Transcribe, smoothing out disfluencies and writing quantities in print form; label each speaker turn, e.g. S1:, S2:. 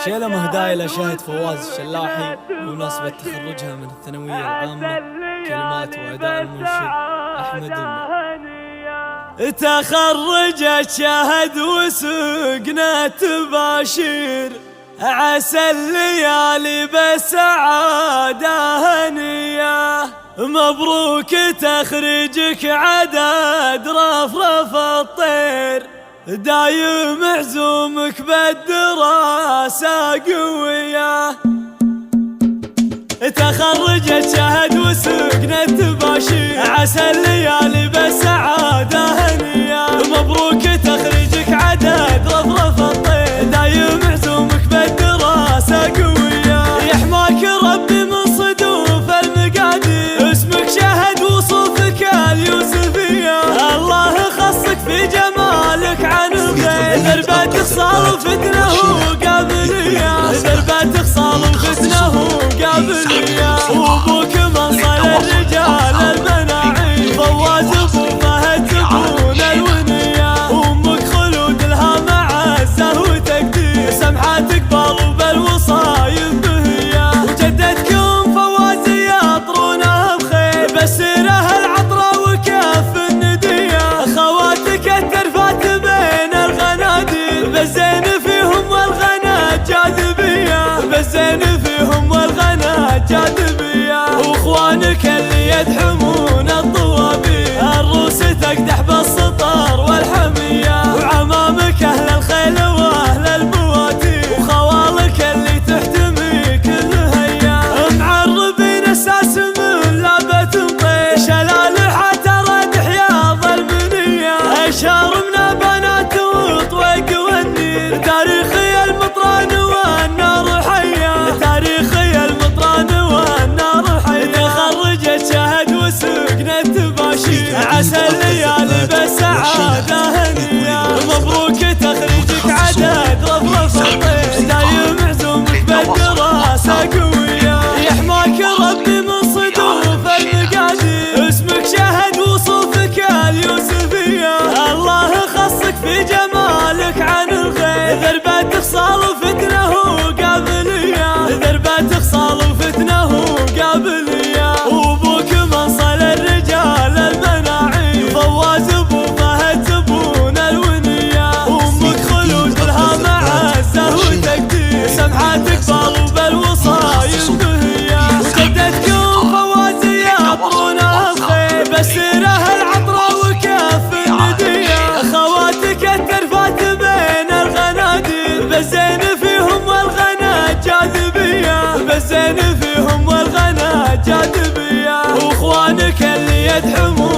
S1: شيلة مهداية لشهد فواز الشلاحي بمناسبة تخرجها من الثانوية العامة. كلمات وأداء المنشد أحمد تخرجت شهد وسقنا تباشير، عسى الليالي بسعادة هنية. مبروك تخريجك عدد رفرف الطير، دايم عزومك بالدراسة قوية. تخرجت شهد وسقنا تباشير، عسى الليالي بسعادة هنية. مبروك تخريجك عدد رفرف الطير، دايم عزومك بالدراسة قوية. يحماك ربي من صدوف المقادير، اسمك شهد وصوفك اليوسفية. الله خصك في جمالك عن الغير، دربتك صار فتنه وقابلية، دربتك صار فتنه وقابلية. وابوك منصل الرجال المناعي، فواز ابو فهد تبون الونية. وامك خلود لها معزة وتقدير، سمحتك بر بالوصايف بهية. وجدتكم فواز يطرونها بخير، بسيره العطرة وكف الندية. خواتك الترفات بين الغنادير، بالزين فيهم والغنا جاذبية، بالزين فيهم والغنا جاذبية. واخوانك اللي يدحمون الطوابير، الروس تقدح بالسطر والحمية. وعمامك اهل الخيل واهل البواتير، وخوالك اللي تحتمي كل هيا. معربين اساس من لعبة طير، شلال حتى رد حياض المنية. اشهر من بنات وطويق والنير، تاريخي المطران والنار حية، تاريخي المطران والنار حية. تخرجت شهد وسقنا تباشير، عسى الليالي بسعادة هنية. مبروك تخريجك عدد رفرف الطير، دايم عزومك بالدراسة قوية. يحماك ربي من صدوف المقادير، اسمك شهد وصوفك اليوسفية. الله خصك في جمالك عن الغير، دربتك صار فتنه وقابلية، دربتك صار فتنه وقابلية. وابوك منصل الرجال المناعي، فواز ابو فهد تبون الونية. وامك خلود لها معزة وتقدير، سمحتك بر بالوصايف بهية. وجدتكم فواز يطرونها بخير، بسيره العطرة وكف الندية. خواتك الترفات بين الغنادير، بالزين فيهم والغنا جاذبية، بالزين فيهم والغنا جاذبية. واخوانك اللي يدحمون